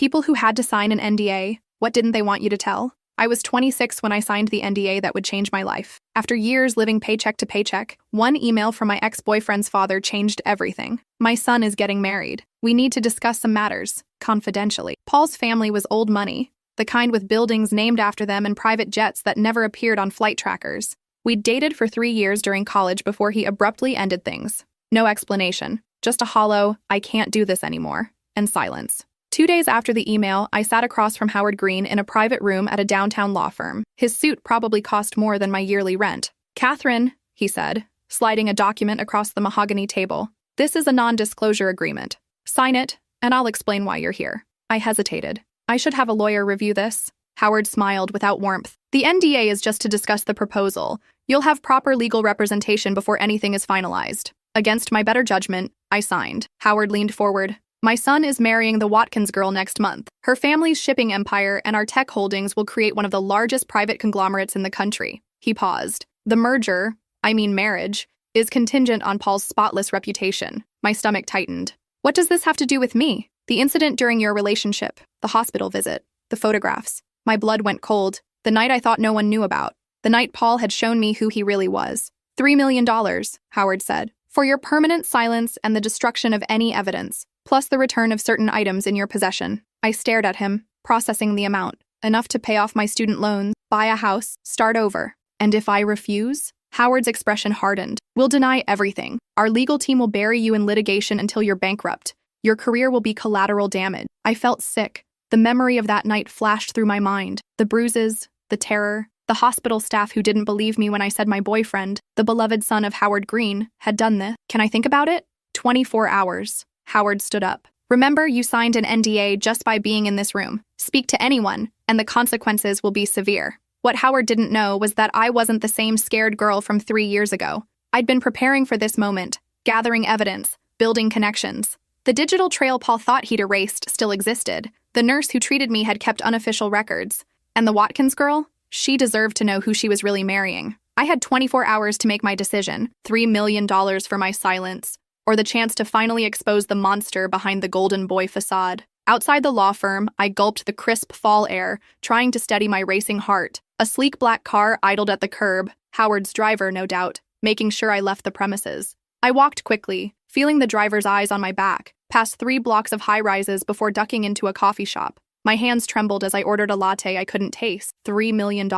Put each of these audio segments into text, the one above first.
People who had to sign an NDA, what didn't they want you to tell? I was 26 when I signed the NDA that would change my life. After years living paycheck to paycheck, one email from my ex-boyfriend's father changed everything. My son is getting married. We need to discuss some matters, confidentially. Paul's family was old money, the kind with buildings named after them and private jets that never appeared on flight trackers. We'd dated for 3 years during college before he abruptly ended things. No explanation, just a hollow, "I can't do this anymore," and silence. 2 days after the email, I sat across from Howard Green in a private room at a downtown law firm. His suit probably cost more than my yearly rent. "Catherine," he said, sliding a document across the mahogany table, "this is a non-disclosure agreement. Sign it, and I'll explain why you're here." I hesitated. "I should have a lawyer review this." Howard smiled without warmth. "The NDA is just to discuss the proposal. You'll have proper legal representation before anything is finalized." Against my better judgment, I signed. Howard leaned forward. "My son is marrying the Watkins girl next month. Her family's shipping empire and our tech holdings will create one of the largest private conglomerates in the country." He paused. "The merger, marriage, is contingent on Paul's spotless reputation." My stomach tightened. "What does this have to do with me?" "The incident during your relationship, the hospital visit, the photographs." My blood went cold. The night I thought no one knew about. The night Paul had shown me who he really was. $3 million, Howard said, "for your permanent silence and the destruction of any evidence, plus the return of certain items in your possession." I stared at him, processing the amount. Enough to pay off my student loans, buy a house, start over. "And if I refuse?" Howard's expression hardened. "We'll deny everything. Our legal team will bury you in litigation until you're bankrupt. Your career will be collateral damage." I felt sick. The memory of that night flashed through my mind. The bruises, the terror, the hospital staff who didn't believe me when I said my boyfriend, the beloved son of Howard Green, had done this. "Can I think about it?" 24 hours. Howard stood up. "Remember, you signed an NDA just by being in this room. Speak to anyone, and the consequences will be severe." What Howard didn't know was that I wasn't the same scared girl from 3 years ago. I'd been preparing for this moment, gathering evidence, building connections. The digital trail Paul thought he'd erased still existed. The nurse who treated me had kept unofficial records. And the Watkins girl? She deserved to know who she was really marrying. I had 24 hours to make my decision. $3 million for my silence, or the chance to finally expose the monster behind the golden boy facade. Outside the law firm, I gulped the crisp fall air, trying to steady my racing heart. A sleek black car idled at the curb, Howard's driver, no doubt, making sure I left the premises. I walked quickly, feeling the driver's eyes on my back, past 3 blocks of high-rises before ducking into a coffee shop. My hands trembled as I ordered a latte I couldn't taste. $3 million.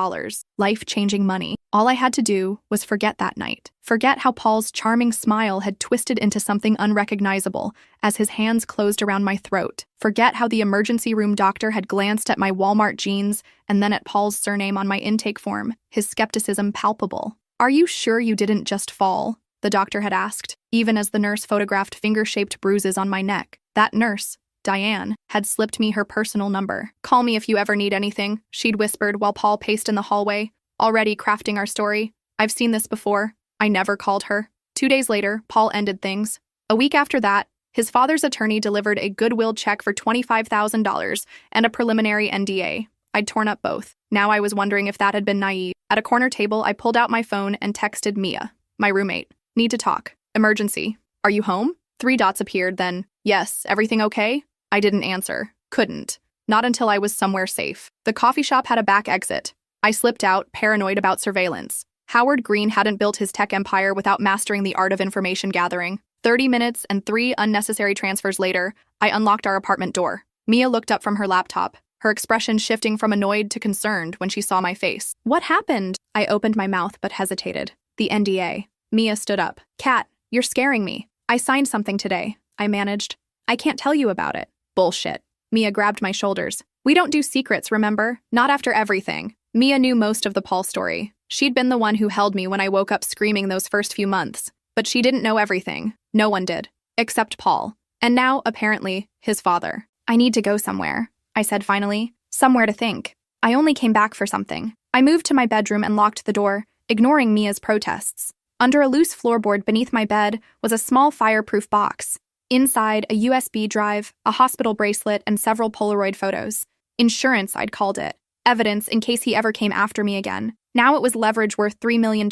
Life-changing money. All I had to do was forget that night. Forget how Paul's charming smile had twisted into something unrecognizable as his hands closed around my throat. Forget how the emergency room doctor had glanced at my Walmart jeans and then at Paul's surname on my intake form, his skepticism palpable. "Are you sure you didn't just fall?" the doctor had asked, even as the nurse photographed finger-shaped bruises on my neck. That nurse, Diane, had slipped me her personal number. "Call me if you ever need anything," she'd whispered while Paul paced in the hallway, already crafting our story. I've seen this before. I never called her. 2 days later, Paul ended things. A week after that, his father's attorney delivered a goodwill check for $25,000 and a preliminary NDA. I'd torn up both. Now I was wondering if that had been naive. At a corner table, I pulled out my phone and texted Mia, my roommate. "Need to talk. Emergency. Are you home?" 3 dots appeared, then, "Yes, everything okay?" I didn't answer. Couldn't. Not until I was somewhere safe. The coffee shop had a back exit. I slipped out, paranoid about surveillance. Howard Green hadn't built his tech empire without mastering the art of information gathering. 30 minutes and 3 unnecessary transfers later, I unlocked our apartment door. Mia looked up from her laptop, her expression shifting from annoyed to concerned when she saw my face. "What happened?" I opened my mouth but hesitated. "The NDA." Mia stood up. "Kat, you're scaring me. I signed something today," I managed. "I can't tell you about it." "Bullshit." Mia grabbed my shoulders. "We don't do secrets, remember? Not after everything." Mia knew most of the Paul story. She'd been the one who held me when I woke up screaming those first few months. But she didn't know everything. No one did. Except Paul. And now, apparently, his father. "I need to go somewhere," I said finally. "Somewhere to think. I only came back for something." I moved to my bedroom and locked the door, ignoring Mia's protests. Under a loose floorboard beneath my bed was a small fireproof box. Inside, a USB drive, a hospital bracelet, and several Polaroid photos. Insurance, I'd called it. Evidence in case he ever came after me again. Now it was leverage worth $3 million,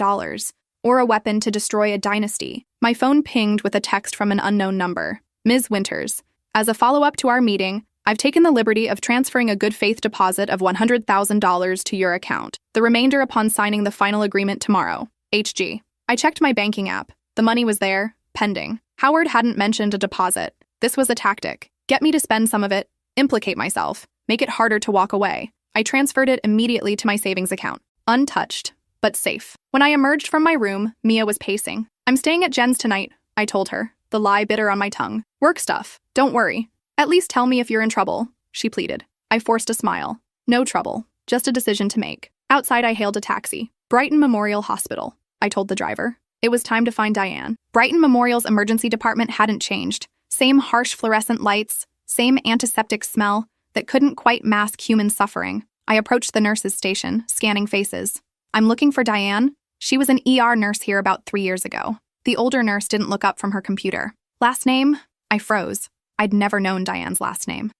or a weapon to destroy a dynasty. My phone pinged with a text from an unknown number. "Ms. Winters, as a follow-up to our meeting, I've taken the liberty of transferring a good faith deposit of $100,000 to your account. The remainder upon signing the final agreement tomorrow. HG. I checked my banking app. The money was there, pending. Howard hadn't mentioned a deposit. This was a tactic. Get me to spend some of it, implicate myself, make it harder to walk away. I transferred it immediately to my savings account. Untouched, but safe. When I emerged from my room, Mia was pacing. I'm staying at Jen's tonight, I told her, the lie bitter on my tongue. Work stuff. Don't worry. At least tell me if you're in trouble, she pleaded. I forced a smile. No trouble. Just a decision to make. Outside, I hailed a taxi. Brighton Memorial Hospital, I told the driver. It was time to find Diane. Brighton Memorial's emergency department hadn't changed. Same harsh fluorescent lights, same antiseptic smell that couldn't quite mask human suffering. I approached the nurse's station, scanning faces. I'm looking for Diane. She was an ER nurse here about 3 years ago. The older nurse didn't look up from her computer. Last name? I froze. I'd never known Diane's last name.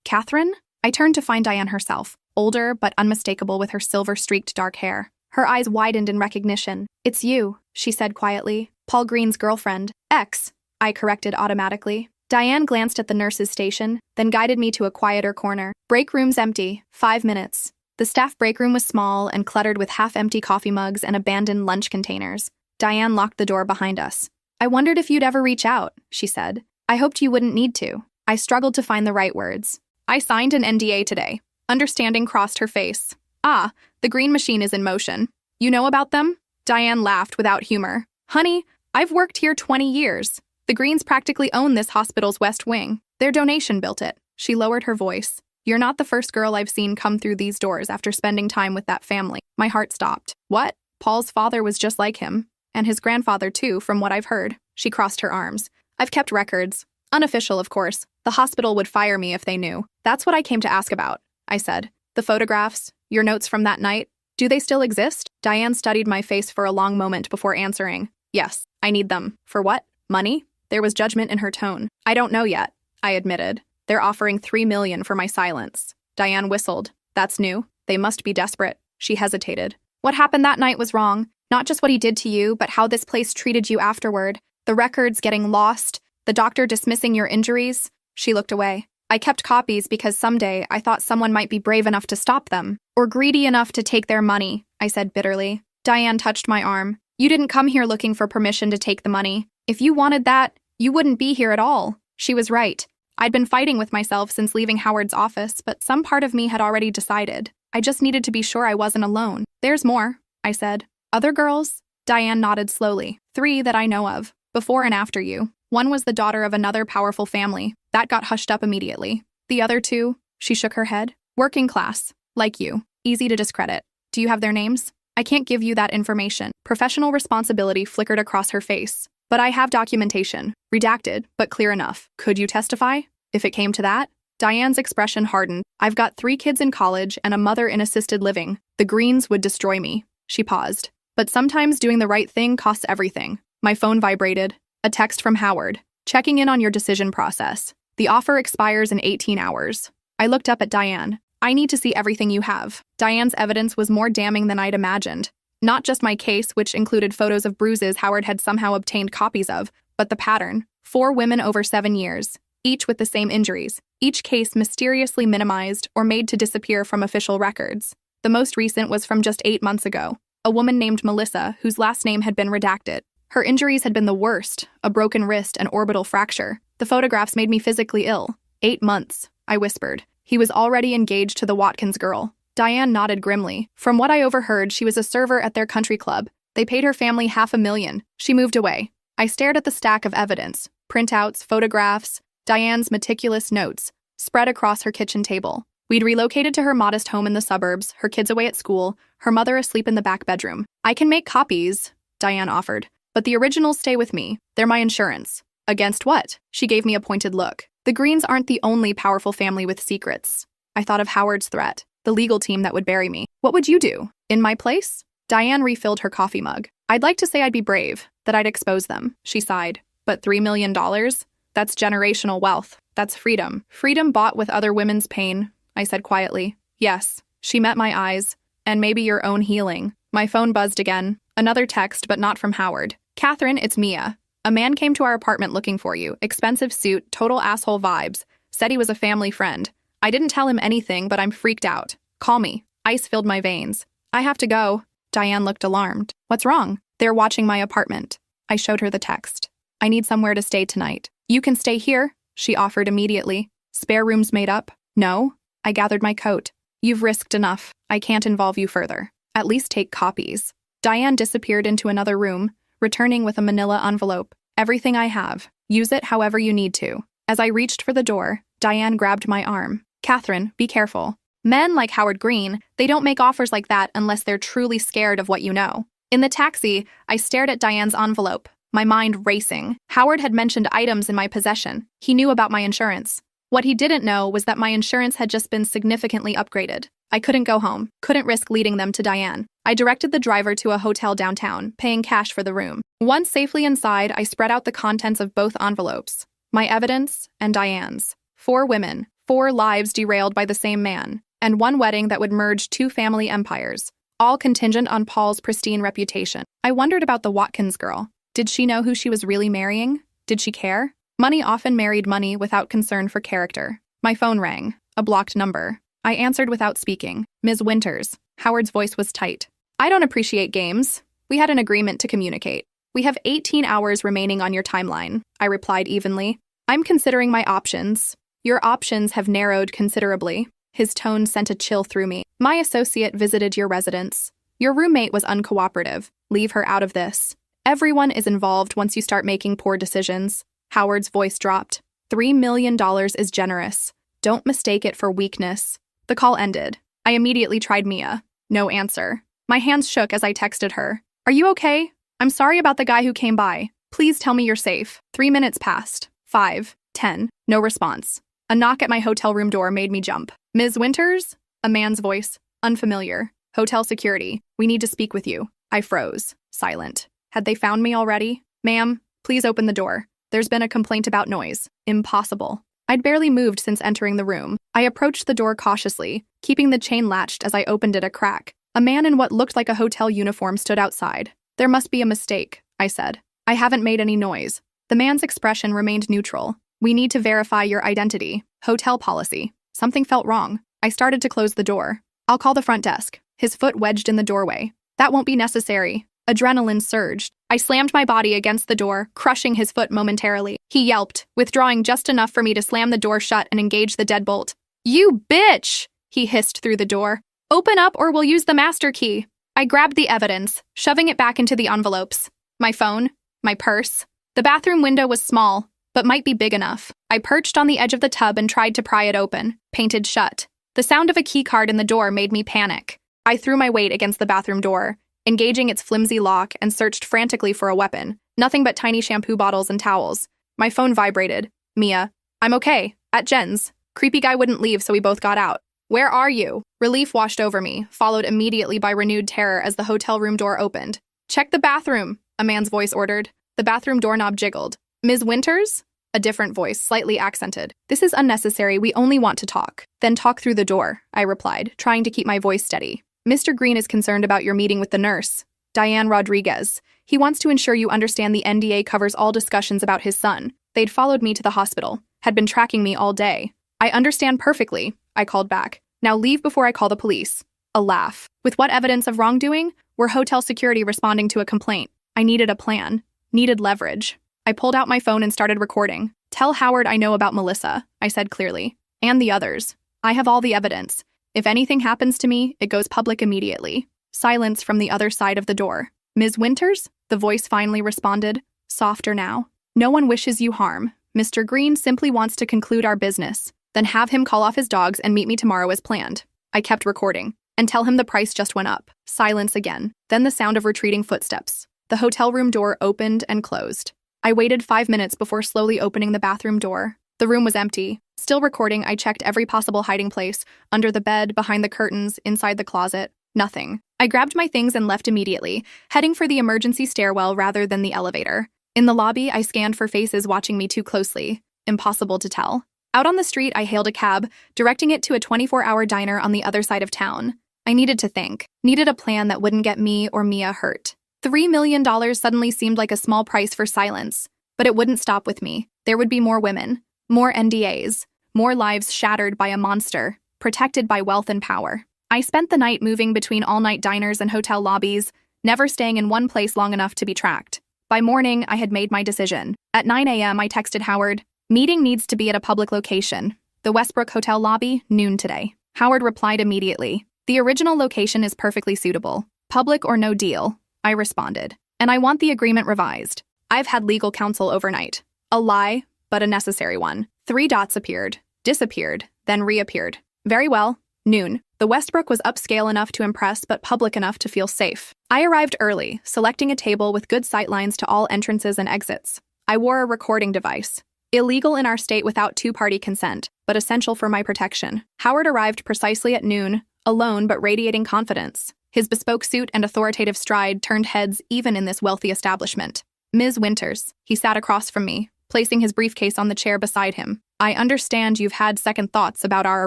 Catherine? I turned to find Diane herself, older but unmistakable with her silver-streaked dark hair. Her eyes widened in recognition. It's you, she said quietly. Paul Green's girlfriend. Ex, I corrected automatically. Diane glanced at the nurse's station, then guided me to a quieter corner. Break room's empty. 5 minutes. The staff break room was small and cluttered with half-empty coffee mugs and abandoned lunch containers. Diane locked the door behind us. I wondered if you'd ever reach out, she said. I hoped you wouldn't need to. I struggled to find the right words. I signed an NDA today. Understanding crossed her face. Ah, the green machine is in motion. You know about them? Diane laughed without humor. Honey, I've worked here 20 years. The Greens practically own this hospital's west wing. Their donation built it. She lowered her voice. You're not the first girl I've seen come through these doors after spending time with that family. My heart stopped. What? Paul's father was just like him. And his grandfather, too, from what I've heard. She crossed her arms. I've kept records. Unofficial, of course. The hospital would fire me if they knew. That's what I came to ask about, I said. The photographs, your notes from that night, do they still exist? Diane studied my face for a long moment before answering. Yes, I need them. For what? Money? There was judgment in her tone. I don't know yet, I admitted. They're offering $3 million for my silence. Diane whistled. That's new. They must be desperate. She hesitated. What happened that night was wrong. Not just what he did to you, but how this place treated you afterward. The records getting lost. The doctor dismissing your injuries. She looked away. I kept copies because someday I thought someone might be brave enough to stop them. Or greedy enough to take their money, I said bitterly. Diane touched my arm. You didn't come here looking for permission to take the money. If you wanted that, you wouldn't be here at all. She was right. I'd been fighting with myself since leaving Howard's office, but some part of me had already decided. I just needed to be sure I wasn't alone. There's more, I said. Other girls? Diane nodded slowly. 3 that I know of, before and after you. One was the daughter of another powerful family. That got hushed up immediately. The other 2, she shook her head. Working class, like you. Easy to discredit. Do you have their names? I can't give you that information. Professional responsibility flickered across her face. But I have documentation. Redacted, but clear enough. Could you testify? If it came to that? Diane's expression hardened. I've got 3 kids in college and a mother in assisted living. The Greens would destroy me. She paused. But sometimes doing the right thing costs everything. My phone vibrated. A text from Howard. Checking in on your decision process. The offer expires in 18 hours. I looked up at Diane. I need to see everything you have. Diane's evidence was more damning than I'd imagined. Not just my case, which included photos of bruises Howard had somehow obtained copies of, but the pattern. 4 women over 7 years, each with the same injuries. Each case mysteriously minimized or made to disappear from official records. The most recent was from just 8 months ago. A woman named Melissa, whose last name had been redacted. Her injuries had been the worst, a broken wrist and orbital fracture. The photographs made me physically ill. 8 months, I whispered. He was already engaged to the Watkins girl. Diane nodded grimly. From what I overheard, she was a server at their country club. They paid her family $500,000. She moved away. I stared at the stack of evidence. Printouts, photographs, Diane's meticulous notes, spread across her kitchen table. We'd relocated to her modest home in the suburbs, her kids away at school, her mother asleep in the back bedroom. I can make copies, Diane offered. But the originals stay with me. They're my insurance. Against what? She gave me a pointed look. The Greens aren't the only powerful family with secrets. I thought of Howard's threat, the legal team that would bury me. What would you do? In my place? Diane refilled her coffee mug. I'd like to say I'd be brave, that I'd expose them, she sighed. But $3 million? That's generational wealth. That's freedom. Freedom bought with other women's pain, I said quietly. Yes. She met my eyes. And maybe your own healing. My phone buzzed again. Another text, but not from Howard. Catherine, it's Mia. A man came to our apartment looking for you. Expensive suit, total asshole vibes. Said he was a family friend. I didn't tell him anything, but I'm freaked out. Call me. Ice filled my veins. I have to go. Diane looked alarmed. What's wrong? They're watching my apartment. I showed her the text. I need somewhere to stay tonight. You can stay here, she offered immediately. Spare rooms made up? No. I gathered my coat. You've risked enough. I can't involve you further. At least take copies. Diane disappeared into another room, returning with a manila envelope. Everything I have. Use it however you need to. As I reached for the door, Diane grabbed my arm. Catherine, be careful. Men like Howard Green, they don't make offers like that unless they're truly scared of what you know. In the taxi, I stared at Diane's envelope, my mind racing. Howard had mentioned items in my possession. He knew about my insurance. What he didn't know was that my insurance had just been significantly upgraded. I couldn't go home, couldn't risk leading them to Diane. I directed the driver to a hotel downtown, paying cash for the room. Once safely inside, I spread out the contents of both envelopes. My evidence and Diane's. 4 women, 4 lives derailed by the same man, and 1 wedding that would merge 2 family empires, all contingent on Paul's pristine reputation. I wondered about the Watkins girl. Did she know who she was really marrying? Did she care? Money often married money without concern for character. My phone rang, a blocked number. I answered without speaking. Ms. Winters. Howard's voice was tight. I don't appreciate games. We had an agreement to communicate. We have 18 hours remaining on your timeline, I replied evenly. I'm considering my options. Your options have narrowed considerably. His tone sent a chill through me. My associate visited your residence. Your roommate was uncooperative. Leave her out of this. Everyone is involved once you start making poor decisions. Howard's voice dropped. $3 million is generous. Don't mistake it for weakness. The call ended. I immediately tried Mia. No answer. My hands shook as I texted her. Are you okay? I'm sorry about the guy who came by. Please tell me you're safe. 3 minutes passed. 5, 10. No response. A knock at my hotel room door made me jump. Ms. Winters? A man's voice. Unfamiliar. Hotel security. We need to speak with you. I froze. Silent. Had they found me already? Ma'am, please open the door. There's been a complaint about noise. Impossible. I'd barely moved since entering the room. I approached the door cautiously, keeping the chain latched as I opened it a crack. A man in what looked like a hotel uniform stood outside. There must be a mistake, I said. I haven't made any noise. The man's expression remained neutral. We need to verify your identity. Hotel policy. Something felt wrong. I started to close the door. I'll call the front desk. His foot wedged in the doorway. That won't be necessary. Adrenaline surged. I slammed my body against the door, crushing his foot momentarily. He yelped, withdrawing just enough for me to slam the door shut and engage the deadbolt. You bitch! He hissed through the door. Open up or we'll use the master key. I grabbed the evidence, shoving it back into the envelopes. My phone, my purse. The bathroom window was small, but might be big enough. I perched on the edge of the tub and tried to pry it open, painted shut. The sound of a key card in the door made me panic. I threw my weight against the bathroom door, engaging its flimsy lock, and searched frantically for a weapon. Nothing but tiny shampoo bottles and towels. My phone vibrated. Mia. I'm okay. At Jen's. Creepy guy wouldn't leave, so we both got out. Where are you? Relief washed over me, followed immediately by renewed terror as the hotel room door opened. Check the bathroom, a man's voice ordered. The bathroom doorknob jiggled. Ms. Winters? A different voice, slightly accented. This is unnecessary. We only want to talk. Then talk through the door, I replied, trying to keep my voice steady. Mr. Green is concerned about your meeting with the nurse, Diane Rodriguez. He wants to ensure you understand the NDA covers all discussions about his son. They'd followed me to the hospital, had been tracking me all day. I understand perfectly, I called back. Now leave before I call the police. A laugh. With what evidence of wrongdoing? Were hotel security responding to a complaint? I needed a plan. Needed leverage. I pulled out my phone and started recording. Tell Howard I know about Melissa, I said clearly. And the others. I have all the evidence. If anything happens to me, it goes public immediately. Silence from the other side of the door. Ms. Winters? The voice finally responded, softer now. No one wishes you harm. Mr. Green simply wants to conclude our business. Then have him call off his dogs and meet me tomorrow as planned. I kept recording. And tell him the price just went up. Silence again. Then the sound of retreating footsteps. The hotel room door opened and closed. I waited 5 minutes before slowly opening the bathroom door. The room was empty. Still recording, I checked every possible hiding place. Under the bed, behind the curtains, inside the closet. Nothing. I grabbed my things and left immediately, heading for the emergency stairwell rather than the elevator. In the lobby, I scanned for faces watching me too closely. Impossible to tell. Out on the street, I hailed a cab, directing it to a 24-hour diner on the other side of town. I needed to think. Needed a plan that wouldn't get me or Mia hurt. $3 million suddenly seemed like a small price for silence. But it wouldn't stop with me. There would be more women. More NDAs. more lives shattered by a monster, protected by wealth and power. I spent the night moving between all-night diners and hotel lobbies, never staying in one place long enough to be tracked. By morning, I had made my decision. At 9 a.m., I texted Howard, "Meeting needs to be at a public location. The Westbrook Hotel lobby, noon today." Howard replied immediately, "The original location is perfectly suitable. Public or no deal." I responded, "And I want the agreement revised. I've had legal counsel overnight." A lie, but a necessary one. 3 dots appeared, disappeared, then reappeared. Very well. Noon. The Westbrook was upscale enough to impress but public enough to feel safe. I arrived early, selecting a table with good sightlines to all entrances and exits. I wore a recording device. Illegal in our state without two-party consent, but essential for my protection. Howard arrived precisely at noon, alone but radiating confidence. His bespoke suit and authoritative stride turned heads even in this wealthy establishment. "Ms. Winters," he sat across from me, placing his briefcase on the chair beside him. "I understand you've had second thoughts about our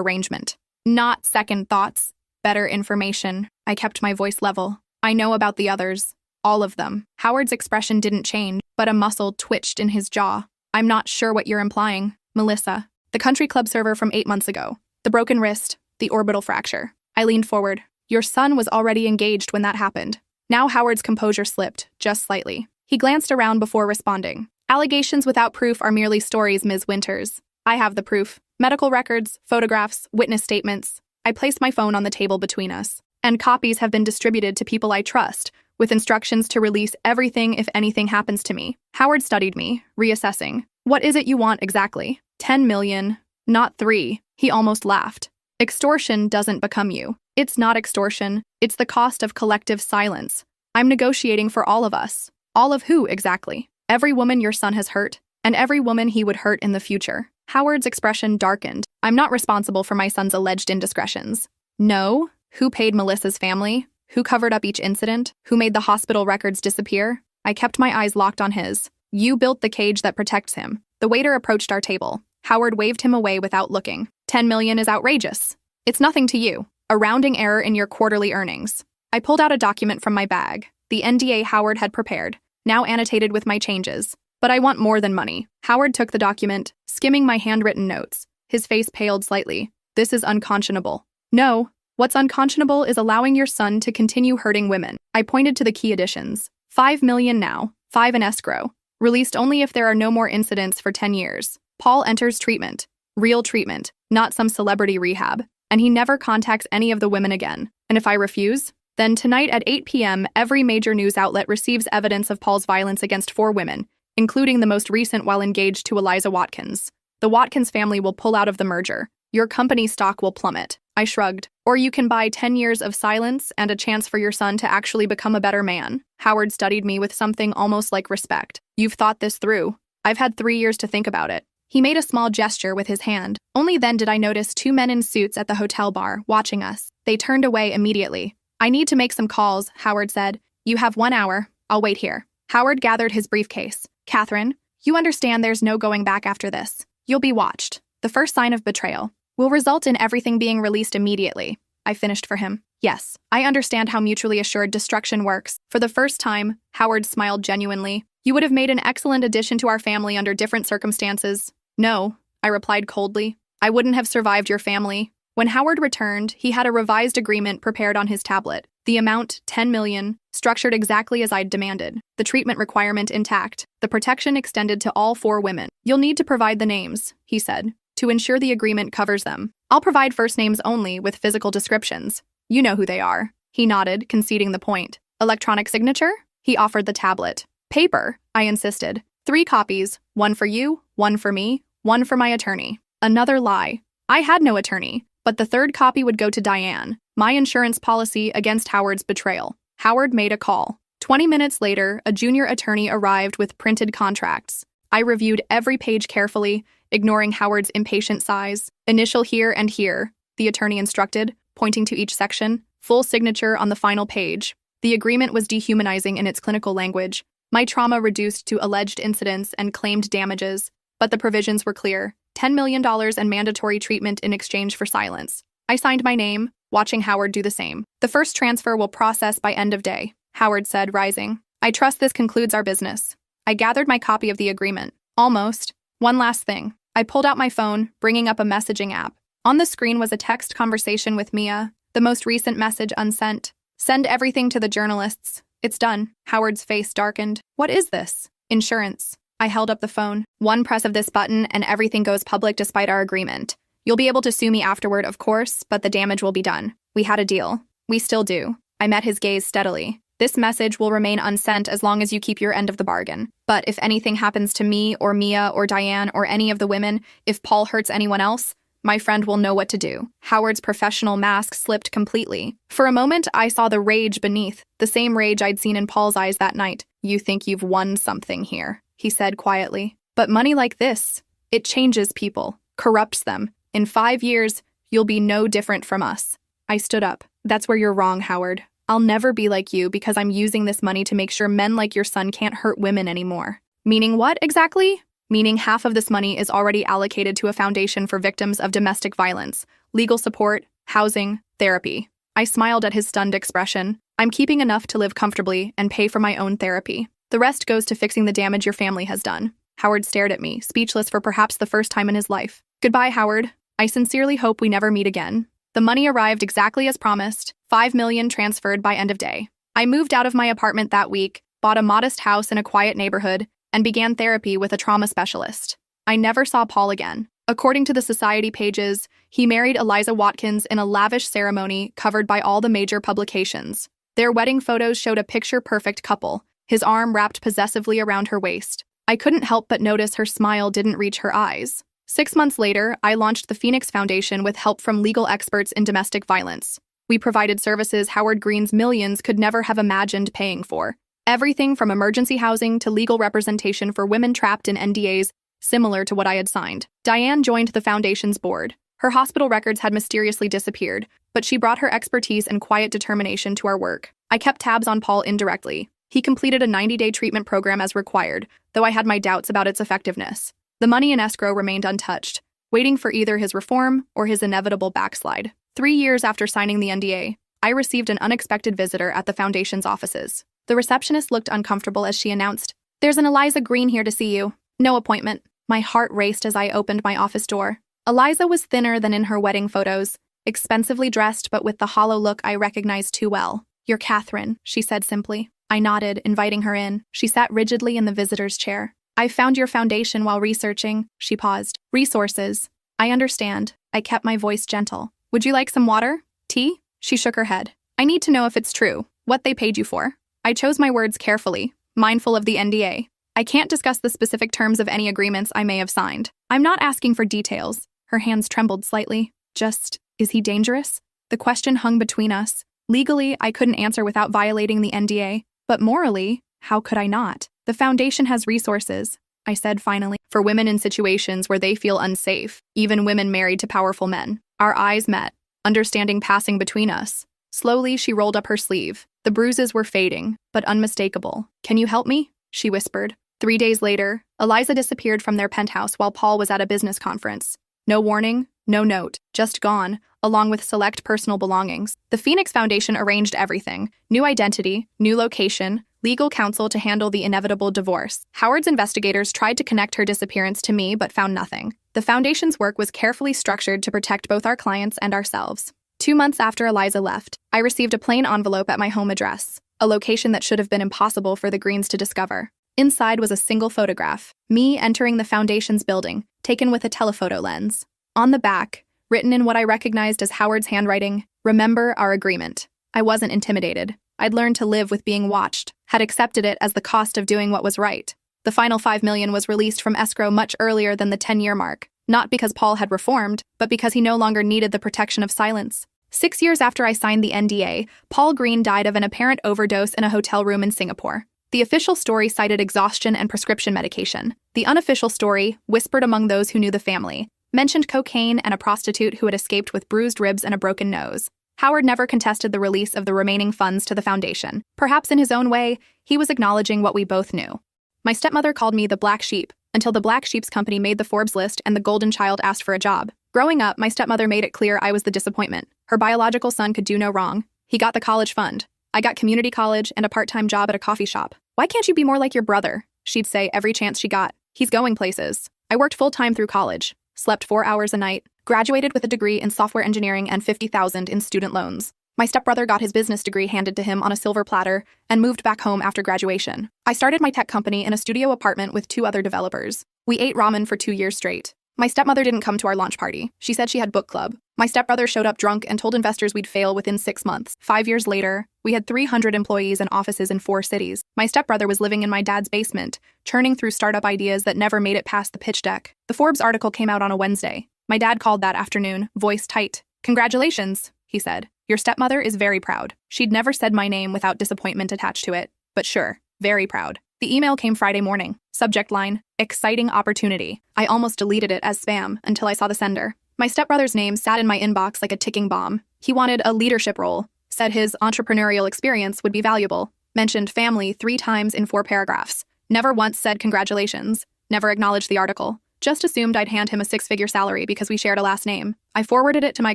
arrangement." "Not second thoughts. Better information." I kept my voice level. "I know about the others. All of them." Howard's expression didn't change, but a muscle twitched in his jaw. "I'm not sure what you're implying." "Melissa. The country club server from 8 months ago. The broken wrist, the orbital fracture." I leaned forward. "Your son was already engaged when that happened." Now Howard's composure slipped, just slightly. He glanced around before responding. "Allegations without proof are merely stories, Ms. Winters. I have the proof. Medical records, photographs, witness statements." I placed my phone on the table between us. "And copies have been distributed to people I trust, with instructions to release everything if anything happens to me." Howard studied me, reassessing. "What is it you want exactly?" 10 million. Not 3. He almost laughed. "Extortion doesn't become you." "It's not extortion. It's the cost of collective silence. I'm negotiating for all of us." "All of who, exactly?" "Every woman your son has hurt, and every woman he would hurt in the future." Howard's expression darkened. "I'm not responsible for my son's alleged indiscretions." "No? Who paid Melissa's family? Who covered up each incident? Who made the hospital records disappear?" I kept my eyes locked on his. "You built the cage that protects him." The waiter approached our table. Howard waved him away without looking. 10 million is outrageous. It's nothing to you. A rounding error in your quarterly earnings." I pulled out a document from my bag, the NDA Howard had prepared, now annotated with my changes. "But I want more than money." Howard took the document, skimming my handwritten notes. His face paled slightly. "This is unconscionable." "No. What's unconscionable is allowing your son to continue hurting women." I pointed to the key additions. 5 million now, 5 in escrow. Released only if there are no more incidents for 10 years. Paul enters treatment. Real treatment, not some celebrity rehab. And he never contacts any of the women again. And if I refuse? Then tonight at 8 p.m., every major news outlet receives evidence of Paul's violence against 4 women, including the most recent while engaged to Eliza Watkins. The Watkins family will pull out of the merger. Your company's stock will plummet. I shrugged. Or you can buy 10 years of silence and a chance for your son to actually become a better man. Howard studied me with something almost like respect. "You've thought this through." "I've had 3 years to think about it." He made a small gesture with his hand. Only then did I notice 2 men in suits at the hotel bar, watching us. They turned away immediately. "I need to make some calls," Howard said. "You have 1 hour. I'll wait here." Howard gathered his briefcase. "Catherine, you understand there's no going back after this. You'll be watched. The first sign of betrayal will result in everything being released immediately." I finished for him. "Yes, I understand how mutually assured destruction works." For the first time, Howard smiled genuinely. "You would have made an excellent addition to our family under different circumstances." "No," I replied coldly. "I wouldn't have survived your family." When Howard returned, he had a revised agreement prepared on his tablet. The amount, 10 million, structured exactly as I'd demanded. The treatment requirement intact. The protection extended to all 4 women. "You'll need to provide the names," he said, "to ensure the agreement covers them. I'll provide first names only with physical descriptions. You know who they are." He nodded, conceding the point. "Electronic signature?" He offered the tablet. "Paper," I insisted. 3 copies, 1 for you, 1 for me, 1 for my attorney. Another lie. I had no attorney, but the 3rd copy would go to Diane, my insurance policy against Howard's betrayal. Howard made a call. 20 minutes later, a junior attorney arrived with printed contracts. I reviewed every page carefully, ignoring Howard's impatient sighs. "Initial here and here," the attorney instructed, pointing to each section. "Full signature on the final page." The agreement was dehumanizing in its clinical language. My trauma reduced to alleged incidents and claimed damages, but the provisions were clear. $10 million and mandatory treatment in exchange for silence. I signed my name, watching Howard do the same. "The first transfer will process by end of day," Howard said, rising. "I trust this concludes our business." I gathered my copy of the agreement. "Almost. One last thing." I pulled out my phone, bringing up a messaging app. On the screen was a text conversation with Mia, the most recent message unsent. Send everything to the journalists. It's done. Howard's face darkened. What is this? Insurance. I held up the phone. One press of this button and everything goes public despite our agreement. You'll be able to sue me afterward, of course, but the damage will be done. We had a deal. We still do. I met his gaze steadily. This message will remain unsent as long as you keep your end of the bargain. But if anything happens to me or Mia or Diane or any of the women, if Paul hurts anyone else, my friend will know what to do. Howard's professional mask slipped completely. For a moment, I saw the rage beneath, the same rage I'd seen in Paul's eyes that night. You think you've won something here, he said quietly. But money like this, it changes people, corrupts them. In 5 years, you'll be no different from us. I stood up. That's where you're wrong, Howard. I'll never be like you because I'm using this money to make sure men like your son can't hurt women anymore. Meaning what exactly? Meaning half of this money is already allocated to a foundation for victims of domestic violence, legal support, housing, therapy. I smiled at his stunned expression. I'm keeping enough to live comfortably and pay for my own therapy. The rest goes to fixing the damage your family has done. Howard stared at me, speechless for perhaps the first time in his life. Goodbye, Howard. I sincerely hope we never meet again. The money arrived exactly as promised, $5 million transferred by end of day. I moved out of my apartment that week, bought a modest house in a quiet neighborhood, and began therapy with a trauma specialist. I never saw Paul again. According to the society pages, he married Eliza Watkins in a lavish ceremony covered by all the major publications. Their wedding photos showed a picture-perfect couple, his arm wrapped possessively around her waist. I couldn't help but notice her smile didn't reach her eyes. 6 months later, I launched the Phoenix Foundation with help from legal experts in domestic violence. We provided services Howard Green's millions could never have imagined paying for. Everything from emergency housing to legal representation for women trapped in NDAs, similar to what I had signed. Diane joined the foundation's board. Her hospital records had mysteriously disappeared, but she brought her expertise and quiet determination to our work. I kept tabs on Paul indirectly. He completed a 90-day treatment program as required, though I had my doubts about its effectiveness. The money in escrow remained untouched, waiting for either his reform or his inevitable backslide. 3 years after signing the NDA, I received an unexpected visitor at the foundation's offices. The receptionist looked uncomfortable as she announced, "There's an Eliza Green here to see you. No appointment." My heart raced as I opened my office door. Eliza was thinner than in her wedding photos, expensively dressed but with the hollow look I recognized too well. "You're Catherine," she said simply. I nodded, inviting her in. She sat rigidly in the visitor's chair. "I found your foundation while researching." She paused. "Resources. I understand." I kept my voice gentle. "Would you like some water? Tea?" She shook her head. "I need to know if it's true, what they paid you for." I chose my words carefully, mindful of the NDA. "I can't discuss the specific terms of any agreements I may have signed. I'm not asking for details." Her hands trembled slightly. "Just, is he dangerous?" The question hung between us. Legally, I couldn't answer without violating the NDA, but morally, how could I not? "The foundation has resources," I said finally, "for women in situations where they feel unsafe, even women married to powerful men." Our eyes met, understanding passing between us. Slowly, she rolled up her sleeve. The bruises were fading, but unmistakable. "Can you help me?" she whispered. 3 days later, Eliza disappeared from their penthouse while Paul was at a business conference. No warning, no note, just gone, along with select personal belongings. The Phoenix Foundation arranged everything: new identity, new location, legal counsel to handle the inevitable divorce. Howard's investigators tried to connect her disappearance to me but found nothing. The foundation's work was carefully structured to protect both our clients and ourselves. 2 months after Eliza left, I received a plain envelope at my home address, a location that should have been impossible for the Greens to discover. Inside was a single photograph, me entering the foundation's building, taken with a telephoto lens. On the back, written in what I recognized as Howard's handwriting, "Remember our agreement." I wasn't intimidated. I'd learned to live with being watched, had accepted it as the cost of doing what was right. The final $5 million was released from escrow much earlier than the 10-year mark, not because Paul had reformed, but because he no longer needed the protection of silence. 6 years after I signed the NDA, Paul Green died of an apparent overdose in a hotel room in Singapore. The official story cited exhaustion and prescription medication. The unofficial story, whispered among those who knew the family, mentioned cocaine and a prostitute who had escaped with bruised ribs and a broken nose. Howard never contested the release of the remaining funds to the foundation. Perhaps in his own way, he was acknowledging what we both knew. My stepmother called me the Black Sheep, until the Black Sheep's company made the Forbes list and the golden child asked for a job. Growing up, my stepmother made it clear I was the disappointment. Her biological son could do no wrong. He got the college fund. I got community college and a part-time job at a coffee shop. "Why can't you be more like your brother?" she'd say every chance she got. "He's going places." I worked full-time through college, slept 4 hours a night, graduated with a degree in software engineering and $50,000 in student loans. My stepbrother got his business degree handed to him on a silver platter and moved back home after graduation. I started my tech company in a studio apartment with 2 other developers. We ate ramen for 2 years straight. My stepmother didn't come to our launch party. She said she had book club. My stepbrother showed up drunk and told investors we'd fail within 6 months. 5 years later, we had 300 employees and offices in 4 cities. My stepbrother was living in my dad's basement, churning through startup ideas that never made it past the pitch deck. The Forbes article came out on a Wednesday. My dad called that afternoon, voice tight. "Congratulations," he said. "Your stepmother is very proud." She'd never said my name without disappointment attached to it, but sure, very proud. The email came Friday morning. Subject line, "Exciting opportunity." I almost deleted it as spam until I saw the sender. My stepbrother's name sat in my inbox like a ticking bomb. He wanted a leadership role, said his entrepreneurial experience would be valuable, mentioned family 3 times in 4 paragraphs, never once said congratulations, never acknowledged the article, just assumed I'd hand him a 6-figure salary because we shared a last name. I forwarded it to my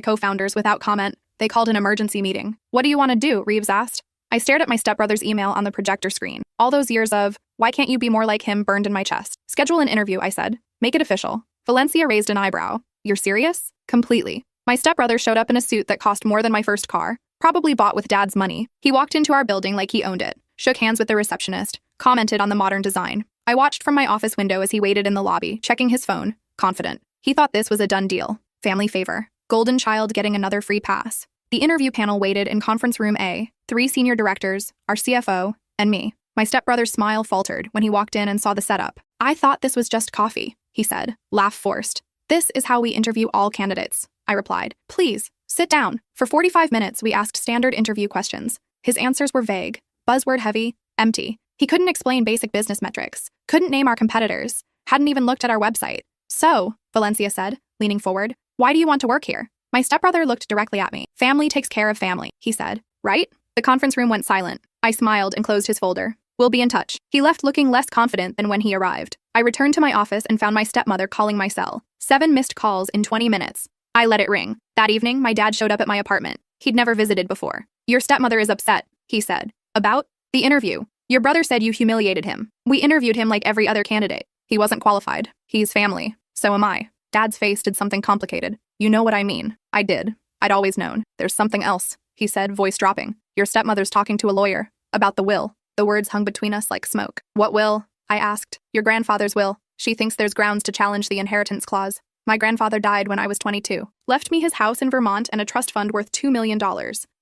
co-founders without comment. They called an emergency meeting. "What do you want to do?" Reeves asked. I stared at my stepbrother's email on the projector screen. All those years of, "Why can't you be more like him?" burned in my chest. "Schedule an interview," I said. "Make it official." Valencia raised an eyebrow. "You're serious?" "Completely." My stepbrother showed up in a suit that cost more than my first car, probably bought with dad's money. He walked into our building like he owned it, shook hands with the receptionist, commented on the modern design. I watched from my office window as he waited in the lobby, checking his phone, confident. He thought this was a done deal. Family favor. Golden child getting another free pass. The interview panel waited in conference room A, 3 senior directors, our CFO, and me. My stepbrother's smile faltered when he walked in and saw the setup. "I thought this was just coffee," he said, laugh forced. "This is how we interview all candidates," I replied. "Please, sit down." For 45 minutes, we asked standard interview questions. His answers were vague, buzzword-heavy, empty. He couldn't explain basic business metrics, couldn't name our competitors, hadn't even looked at our website. "So," Valencia said, leaning forward, "why do you want to work here?" My stepbrother looked directly at me. "Family takes care of family," he said. "Right?" The conference room went silent. I smiled and closed his folder. "We'll be in touch." He left looking less confident than when he arrived. I returned to my office and found my stepmother calling my cell. 7 missed calls in 20 minutes. I let it ring. That evening, my dad showed up at my apartment. He'd never visited before. "Your stepmother is upset," he said. "About?" "The interview. Your brother said you humiliated him. We interviewed him like every other candidate. He wasn't qualified. He's family. So am I." Dad's face did something complicated. "You know what I mean." I did. I'd always known. "There's something else," he said, voice dropping. "Your stepmother's talking to a lawyer. About the will." The words hung between us like smoke. "What will?" I asked. "Your grandfather's will. She thinks there's grounds to challenge the inheritance clause. My grandfather died when I was 22. Left me his house in Vermont and a trust fund worth $2 million.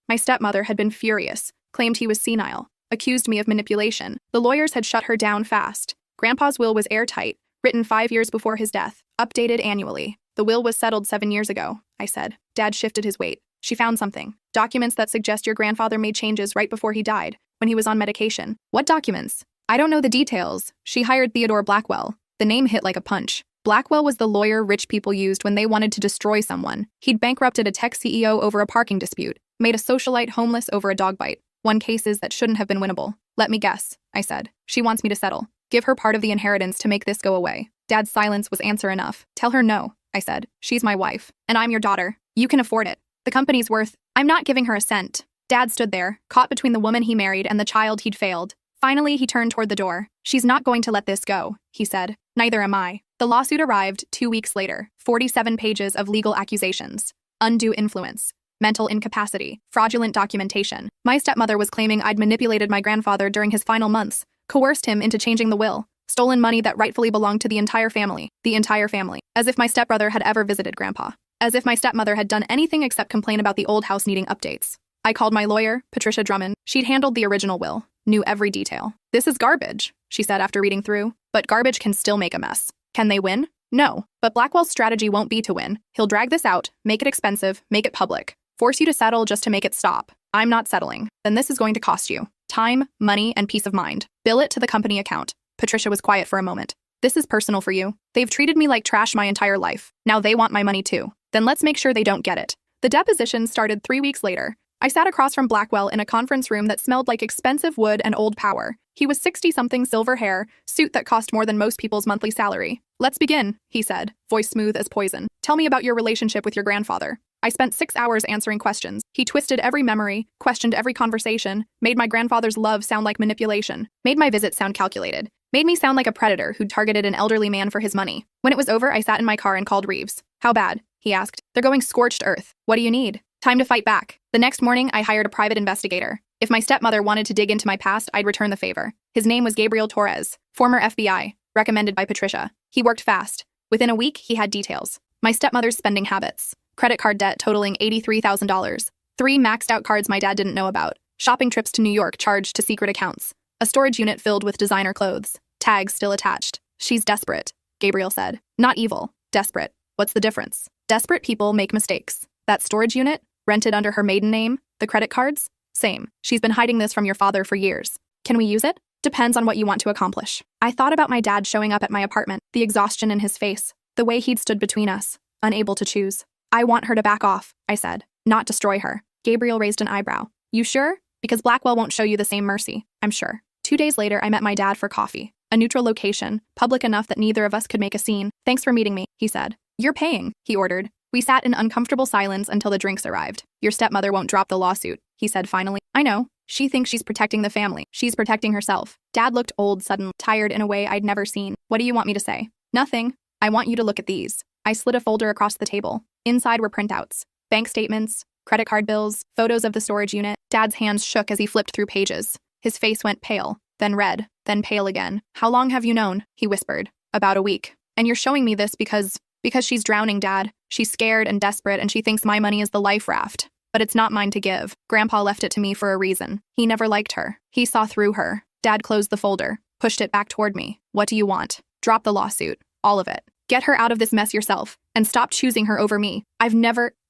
My stepmother had been furious, claimed he was senile, accused me of manipulation. The lawyers had shut her down fast. Grandpa's will was airtight, written 5 years before his death, updated annually. The will was settled 7 years ago," I said. Dad shifted his weight. "She found something. Documents that suggest your grandfather made changes right before he died, when he was on medication." "What documents?" "I don't know the details. She hired Theodore Blackwell." The name hit like a punch. Blackwell was the lawyer rich people used when they wanted to destroy someone. He'd bankrupted a tech CEO over a parking dispute, made a socialite homeless over a dog bite, won cases that shouldn't have been winnable. "Let me guess," I said. "She wants me to settle. Give her part of the inheritance to make this go away." Dad's silence was answer enough. "Tell her no," I said. "She's my wife, and I'm your daughter. You can afford it. The company's worth—" "I'm not giving her a cent." Dad stood there, caught between the woman he married and the child he'd failed. Finally, he turned toward the door. "She's not going to let this go," he said. "Neither am I." The lawsuit arrived 2 weeks later, 47 pages of legal accusations. Undue influence, mental incapacity, fraudulent documentation. My stepmother was claiming I'd manipulated my grandfather during his final months, coerced him into changing the will, stolen money that rightfully belonged to the entire family. The entire family. As if my stepbrother had ever visited Grandpa. As if my stepmother had done anything except complain about the old house needing updates. I called my lawyer, Patricia Drummond. She'd handled the original will, knew every detail. "This is garbage," she said after reading through. "But garbage can still make a mess. Can they win? No. But Blackwell's strategy won't be to win. He'll drag this out, make it expensive, make it public, force you to settle just to make it stop. I'm not settling. Then this is going to cost you time, money, and peace of mind. Bill it to the company account." Patricia was quiet for a moment. "This is personal for you. They've treated me like trash my entire life. Now they want my money too. Then let's make sure they don't get it." The deposition started 3 weeks later. I sat across from Blackwell in a conference room that smelled like expensive wood and old power. He was 60-something, silver hair, suit that cost more than most people's monthly salary. "Let's begin," he said, voice smooth as poison. "Tell me about your relationship with your grandfather." I spent 6 hours answering questions. He twisted every memory, questioned every conversation, made my grandfather's love sound like manipulation, made my visit sound calculated. Made me sound like a predator who'd targeted an elderly man for his money. When it was over, I sat in my car and called Reeves. How bad? He asked. They're going scorched earth. What do you need? Time to fight back. The next morning, I hired a private investigator. If my stepmother wanted to dig into my past, I'd return the favor. His name was Gabriel Torres, former FBI, recommended by Patricia. He worked fast. Within a week, he had details. My stepmother's spending habits. Credit card debt totaling $83,000. 3 maxed out cards my dad didn't know about. Shopping trips to New York charged to secret accounts. A storage unit filled with designer clothes. Tags still attached. She's desperate, Gabriel said. Not evil. Desperate. What's the difference? Desperate people make mistakes. That storage unit, rented under her maiden name, the credit cards, same. She's been hiding this from your father for years. Can we use it? Depends on what you want to accomplish. I thought about my dad showing up at my apartment, the exhaustion in his face, the way he'd stood between us, unable to choose. I want her to back off, I said, not destroy her. Gabriel raised an eyebrow. You sure? Because Blackwell won't show you the same mercy, I'm sure. 2 days later, I met my dad for coffee. A neutral location, public enough that neither of us could make a scene. Thanks for meeting me, he said. You're paying, he ordered. We sat in uncomfortable silence until the drinks arrived. Your stepmother won't drop the lawsuit, he said finally. I know. She thinks she's protecting the family. She's protecting herself. Dad looked old, sudden, tired in a way I'd never seen. What do you want me to say? Nothing. I want you to look at these. I slid a folder across the table. Inside were printouts, bank statements, credit card bills, photos of the storage unit. Dad's hands shook as he flipped through pages. His face went pale, then red, then pale again. How long have you known? He whispered. About a week. And you're showing me this because she's drowning, Dad. She's scared and desperate, and she thinks my money is the life raft. But it's not mine to give. Grandpa left it to me for a reason. He never liked her. He saw through her. Dad closed the folder, pushed it back toward me. What do you want? Drop the lawsuit. All of it. Get her out of this mess yourself, and stop choosing her over me.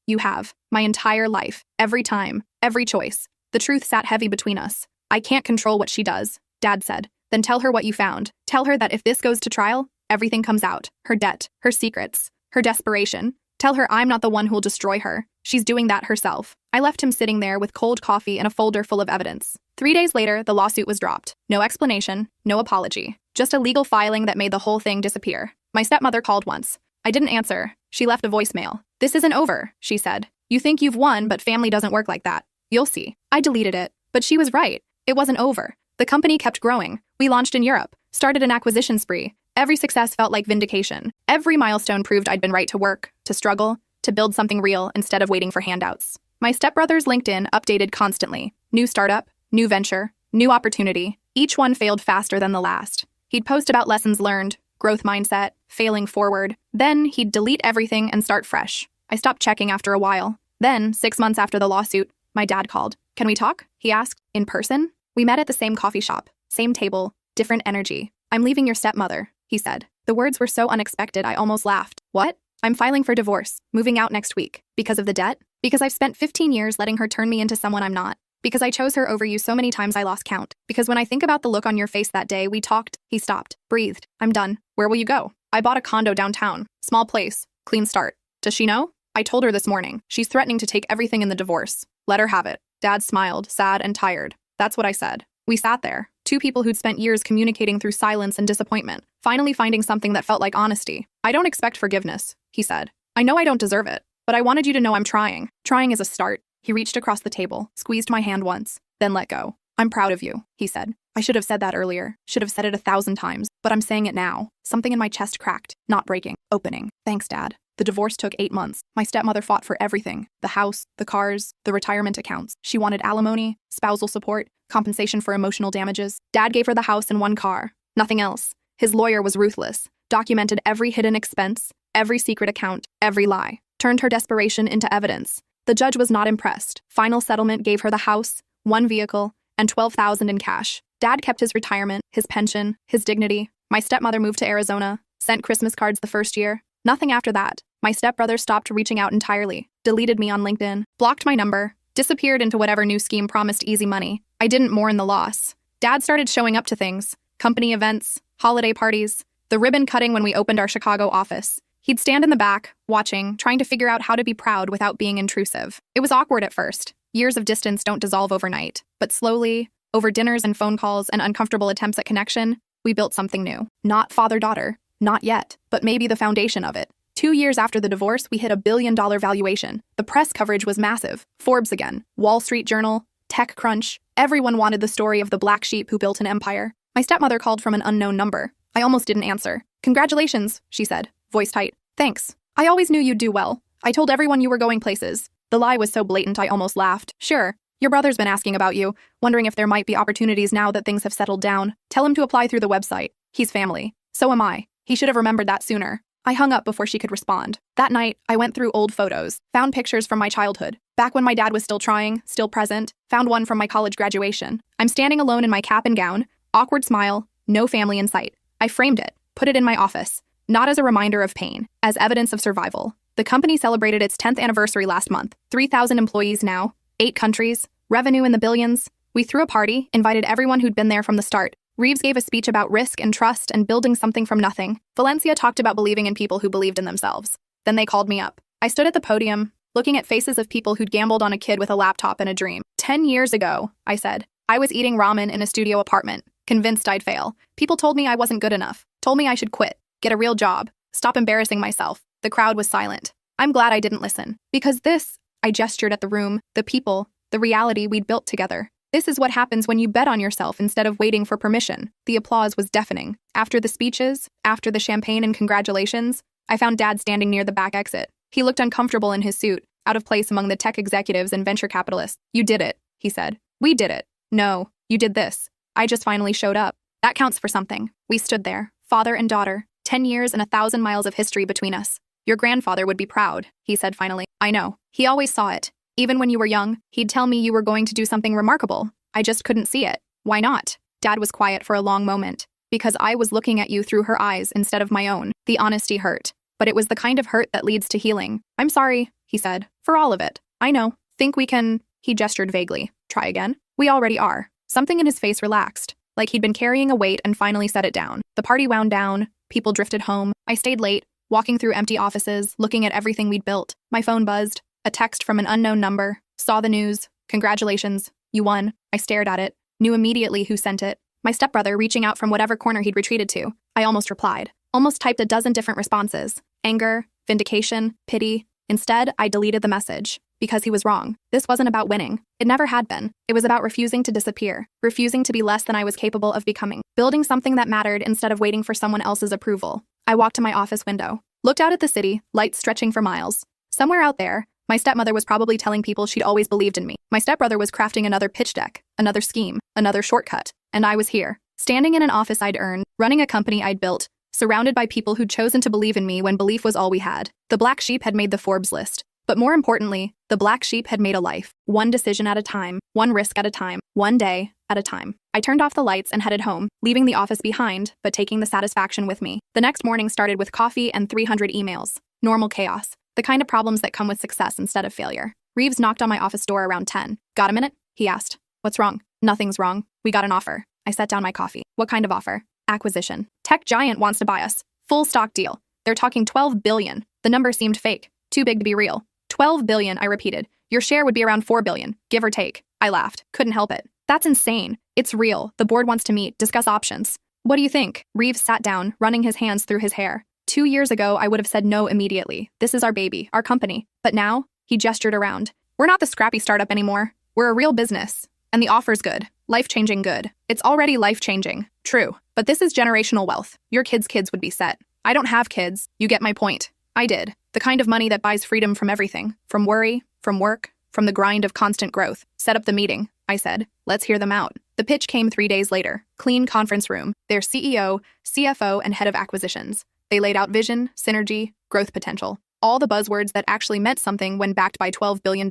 You have. My entire life. Every time. Every choice. The truth sat heavy between us. I can't control what she does, Dad said. Then tell her what you found. Tell her that if this goes to trial, everything comes out. Her debt, her secrets, her desperation. Tell her I'm not the one who'll destroy her. She's doing that herself. I left him sitting there with cold coffee and a folder full of evidence. 3 days later, the lawsuit was dropped. No explanation, no apology. Just a legal filing that made the whole thing disappear. My stepmother called once. I didn't answer. She left a voicemail. This isn't over, she said. You think you've won, but family doesn't work like that. You'll see. I deleted it. But she was right. It wasn't over. The company kept growing. We launched in Europe, started an acquisition spree. Every success felt like vindication. Every milestone proved I'd been right to work, to struggle, to build something real instead of waiting for handouts. My stepbrother's LinkedIn updated constantly. New startup, new venture, new opportunity. Each one failed faster than the last. He'd post about lessons learned, growth mindset, failing forward. Then he'd delete everything and start fresh. I stopped checking after a while. Then, 6 months after the lawsuit, my dad called. Can we talk? He asked. In person? We met at the same coffee shop, same table, different energy. I'm leaving your stepmother, he said. The words were so unexpected I almost laughed. What? I'm filing for divorce, moving out next week. Because of the debt? Because I've spent 15 years letting her turn me into someone I'm not. Because I chose her over you so many times I lost count. Because when I think about the look on your face that day we talked, he stopped, breathed. I'm done. Where will you go? I bought a condo downtown. Small place. Clean start. Does she know? I told her this morning. She's threatening to take everything in the divorce. Let her have it. Dad smiled, sad and tired. That's what I said. We sat there, 2 people who'd spent years communicating through silence and disappointment, finally finding something that felt like honesty. I don't expect forgiveness, he said. I know I don't deserve it, but I wanted you to know I'm trying. Trying is a start. He reached across the table, squeezed my hand once, then let go. I'm proud of you, he said. I should have said that earlier, should have said it 1,000 times, but I'm saying it now. Something in my chest cracked, not breaking, opening. Thanks, Dad. The divorce took 8 months. My stepmother fought for everything. The house, the cars, the retirement accounts. She wanted alimony, spousal support, compensation for emotional damages. Dad gave her the house and 1 car. Nothing else. His lawyer was ruthless. Documented every hidden expense, every secret account, every lie. Turned her desperation into evidence. The judge was not impressed. Final settlement gave her the house, 1 vehicle, and $12,000 in cash. Dad kept his retirement, his pension, his dignity. My stepmother moved to Arizona, sent Christmas cards the first year. Nothing after that. My stepbrother stopped reaching out entirely, deleted me on LinkedIn, blocked my number, disappeared into whatever new scheme promised easy money. I didn't mourn the loss. Dad started showing up to things, company events, holiday parties, the ribbon cutting when we opened our Chicago office. He'd stand in the back, watching, trying to figure out how to be proud without being intrusive. It was awkward at first. Years of distance don't dissolve overnight. But slowly, over dinners and phone calls and uncomfortable attempts at connection, we built something new. Not father-daughter. Not yet, but maybe the foundation of it. 2 years after the divorce, we hit $1 billion valuation. The press coverage was massive. Forbes again, Wall Street Journal, TechCrunch. Everyone wanted the story of the black sheep who built an empire. My stepmother called from an unknown number. I almost didn't answer. Congratulations, she said, voice tight. Thanks. I always knew you'd do well. I told everyone you were going places. The lie was so blatant I almost laughed. Sure. Your brother's been asking about you, wondering if there might be opportunities now that things have settled down. Tell him to apply through the website. He's family. So am I. He should have remembered that sooner. I hung up before she could respond. That night, I went through old photos, found pictures from my childhood, back when my dad was still trying, still present, found one from my college graduation. I'm standing alone in my cap and gown, awkward smile, no family in sight. I framed it, put it in my office, not as a reminder of pain, as evidence of survival. The company celebrated its 10th anniversary last month. 3,000 employees now, 8 countries, revenue in the billions. We threw a party, invited everyone who'd been there from the start. Reeves gave a speech about risk and trust and building something from nothing. Valencia talked about believing in people who believed in themselves. Then they called me up. I stood at the podium, looking at faces of people who'd gambled on a kid with a laptop and a dream. 10 years ago, I said, I was eating ramen in a studio apartment, convinced I'd fail. People told me I wasn't good enough, told me I should quit, get a real job, stop embarrassing myself. The crowd was silent. I'm glad I didn't listen. Because this, I gestured at the room, the people, the reality we'd built together. This is what happens when you bet on yourself instead of waiting for permission. The applause was deafening. After the speeches, after the champagne and congratulations, I found Dad standing near the back exit. He looked uncomfortable in his suit, out of place among the tech executives and venture capitalists. You did it, he said. We did it. No, you did this. I just finally showed up. That counts for something. We stood there, father and daughter, 10 years and 1,000 miles of history between us. Your grandfather would be proud, he said finally. I know. He always saw it. Even when you were young, he'd tell me you were going to do something remarkable. I just couldn't see it. Why not? Dad was quiet for a long moment. Because I was looking at you through her eyes instead of my own. The honesty hurt. But it was the kind of hurt that leads to healing. I'm sorry, he said, for all of it. I know. Think we can... He gestured vaguely. Try again? We already are. Something in his face relaxed, like he'd been carrying a weight and finally set it down. The party wound down. People drifted home. I stayed late, walking through empty offices, looking at everything we'd built. My phone buzzed. A text from an unknown number. Saw the news. Congratulations. You won. I stared at it. Knew immediately who sent it. My stepbrother reaching out from whatever corner he'd retreated to. I almost replied. Almost typed a dozen different responses. Anger, vindication, pity. Instead, I deleted the message. Because he was wrong. This wasn't about winning. It never had been. It was about refusing to disappear. Refusing to be less than I was capable of becoming. Building something that mattered instead of waiting for someone else's approval. I walked to my office window. Looked out at the city, lights stretching for miles. Somewhere out there, my stepmother was probably telling people she'd always believed in me. My stepbrother was crafting another pitch deck, another scheme, another shortcut. And I was here, standing in an office I'd earned, running a company I'd built, surrounded by people who'd chosen to believe in me when belief was all we had. The black sheep had made the Forbes list. But more importantly, the black sheep had made a life. One decision at a time, one risk at a time, one day at a time. I turned off the lights and headed home, leaving the office behind, but taking the satisfaction with me. The next morning started with coffee and 300 emails. Normal chaos. The kind of problems that come with success instead of failure. Reeves knocked on my office door around 10. Got a minute? He asked. What's wrong? Nothing's wrong. We got an offer. I set down my coffee. What kind of offer? Acquisition. Tech giant wants to buy us. Full stock deal. They're talking $12 billion. The number seemed fake. Too big to be real. $12 billion, I repeated. Your share would be around $4 billion, give or take. I laughed. Couldn't help it. That's insane. It's real. The board wants to meet, discuss options. What do you think? Reeves sat down, running his hands through his hair. 2 years ago, I would have said no immediately. This is our baby, our company. But now, he gestured around. We're not the scrappy startup anymore. We're a real business. And the offer's good. Life-changing good. It's already life-changing. True. But this is generational wealth. Your kids' kids would be set. I don't have kids. You get my point. I did. The kind of money that buys freedom from everything. From worry, from work, from the grind of constant growth. Set up the meeting, I said. Let's hear them out. The pitch came 3 days later. Clean conference room. Their CEO, CFO, and head of acquisitions. They laid out vision, synergy, growth potential. All the buzzwords that actually meant something when backed by $12 billion.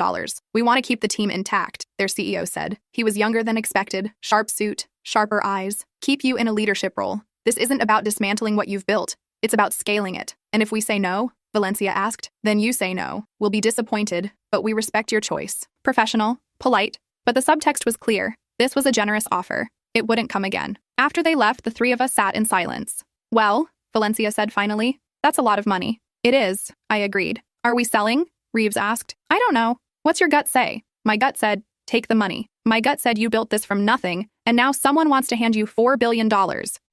We want to keep the team intact, their CEO said. He was younger than expected, sharp suit, sharper eyes. Keep you in a leadership role. This isn't about dismantling what you've built. It's about scaling it. And if we say no, Valencia asked, then you say no. We'll be disappointed, but we respect your choice. Professional, polite, but the subtext was clear. This was a generous offer. It wouldn't come again. After they left, the three of us sat in silence. Well, Valencia said finally, that's a lot of money. It is, I agreed. Are we selling? Reeves asked. I don't know. What's your gut say? My gut said, take the money. My gut said you built this from nothing, and now someone wants to hand you $4 billion.